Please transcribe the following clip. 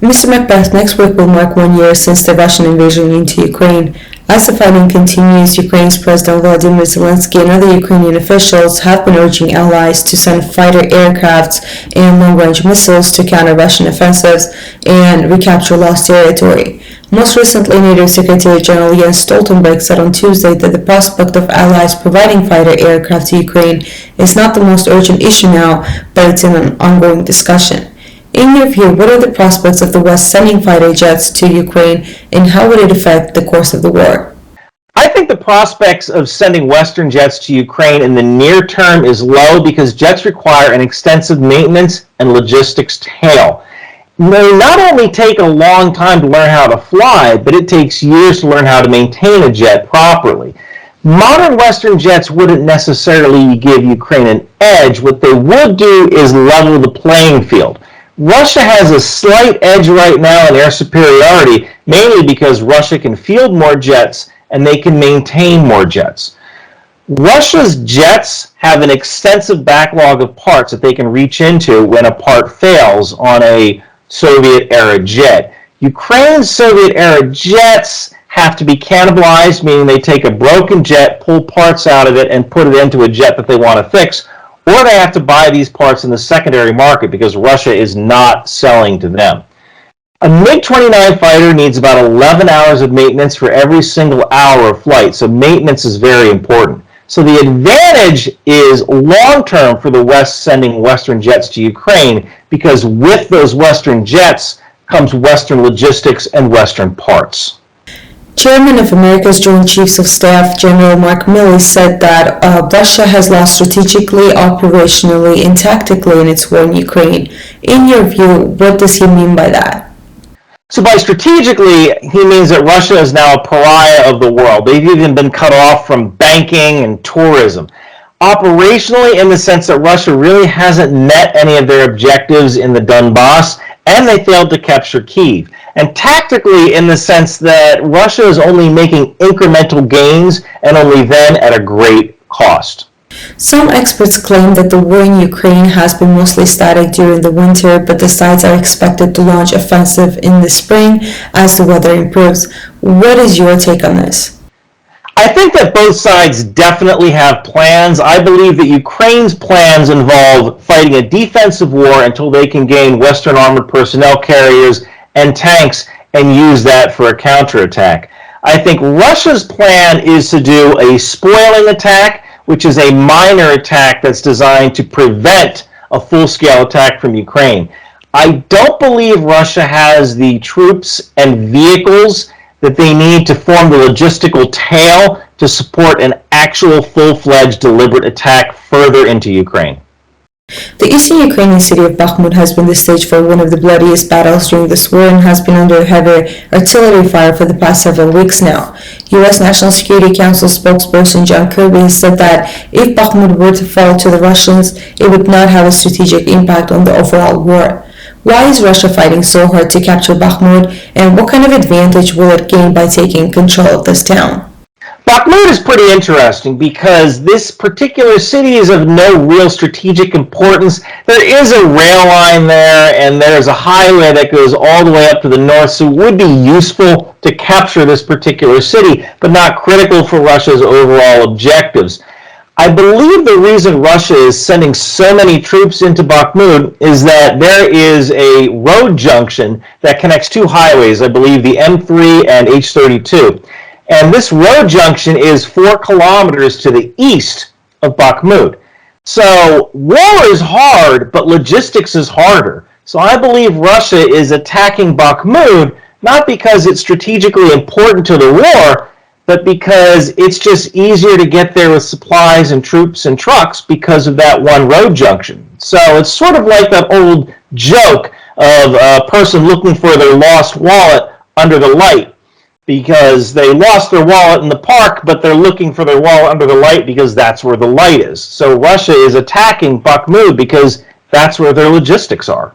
Mr. McBeth, next week will mark 1 year since the Russian invasion into Ukraine. As the fighting continues, Ukraine's President Volodymyr Zelensky and other Ukrainian officials have been urging allies to send fighter aircrafts and long-range missiles to counter Russian offensives and recapture lost territory. Most recently, NATO Secretary General Jens Stoltenberg said on Tuesday that the prospect of allies providing fighter aircraft to Ukraine is not the most urgent issue now, but it's in an ongoing discussion. In your view, what are the prospects of the West sending fighter jets to Ukraine, and how would it affect the course of the war? I think the prospects of sending Western jets to Ukraine in the near term is low because jets require an extensive maintenance and logistics tail. They not only take a long time to learn how to fly, but it takes years to learn how to maintain a jet properly. Modern Western jets wouldn't necessarily give Ukraine an edge. What they would do is level the playing field. Russia has a slight edge right now in air superiority, mainly because Russia can field more jets and they can maintain more jets. Russia's jets have an extensive backlog of parts that they can reach into when a part fails on a Soviet-era jet. Ukraine's Soviet-era jets have to be cannibalized, meaning they take a broken jet, pull parts out of it, and put it into a jet that they want to fix, or they have to buy these parts in the secondary market because Russia is not selling to them. A MiG-29 fighter needs about 11 hours of maintenance for every single hour of flight, so maintenance is very important. So the advantage is long-term for the West sending Western jets to Ukraine because with those Western jets comes Western logistics and Western parts. Chairman of America's Joint Chiefs of Staff, General Mark Milley, said that Russia has lost strategically, operationally, and tactically in its war in Ukraine. In your view, what does he mean by that? So by strategically, he means that Russia is now a pariah of the world. They've even been cut off from banking and tourism. Operationally, in the sense that Russia really hasn't met any of their objectives in the Donbass, and they failed to capture Kyiv. And tactically, in the sense that Russia is only making incremental gains, and only then at a great cost. Some experts claim that the war in Ukraine has been mostly static during the winter, but the sides are expected to launch offensive in the spring as the weather improves. What is your take on this? I think that both sides definitely have plans. I believe that Ukraine's plans involve fighting a defensive war until they can gain Western armored personnel carriers and tanks and use that for a counterattack. I think Russia's plan is to do a spoiling attack, which is a minor attack that's designed to prevent a full-scale attack from Ukraine. I don't believe Russia has the troops and vehicles that they need to form the logistical tail to support an actual full-fledged deliberate attack further into Ukraine. The eastern Ukrainian city of Bakhmut has been the stage for one of the bloodiest battles during this war and has been under heavy artillery fire for the past several weeks now. U.S. National Security Council spokesperson John Kirby has said that if Bakhmut were to fall to the Russians, it would not have a strategic impact on the overall war. Why is Russia fighting so hard to capture Bakhmut, and what kind of advantage will it gain by taking control of this town? Bakhmut is pretty interesting because this particular city is of no real strategic importance. There is a rail line there, and there's a highway that goes all the way up to the north, so it would be useful to capture this particular city, but not critical for Russia's overall objectives. I believe the reason Russia is sending so many troops into Bakhmut is that there is a road junction that connects two highways, I believe the M3 and H32. And this road junction is 4 kilometers to the east of Bakhmut. So war is hard, but logistics is harder. So I believe Russia is attacking Bakhmut not because it's strategically important to the war, but because it's just easier to get there with supplies and troops and trucks because of that one road junction. So it's sort of like that old joke of a person looking for their lost wallet under the light, because they lost their wallet in the park, but they're looking for their wallet under the light because that's where the light is. So Russia is attacking Bakhmut because that's where their logistics are.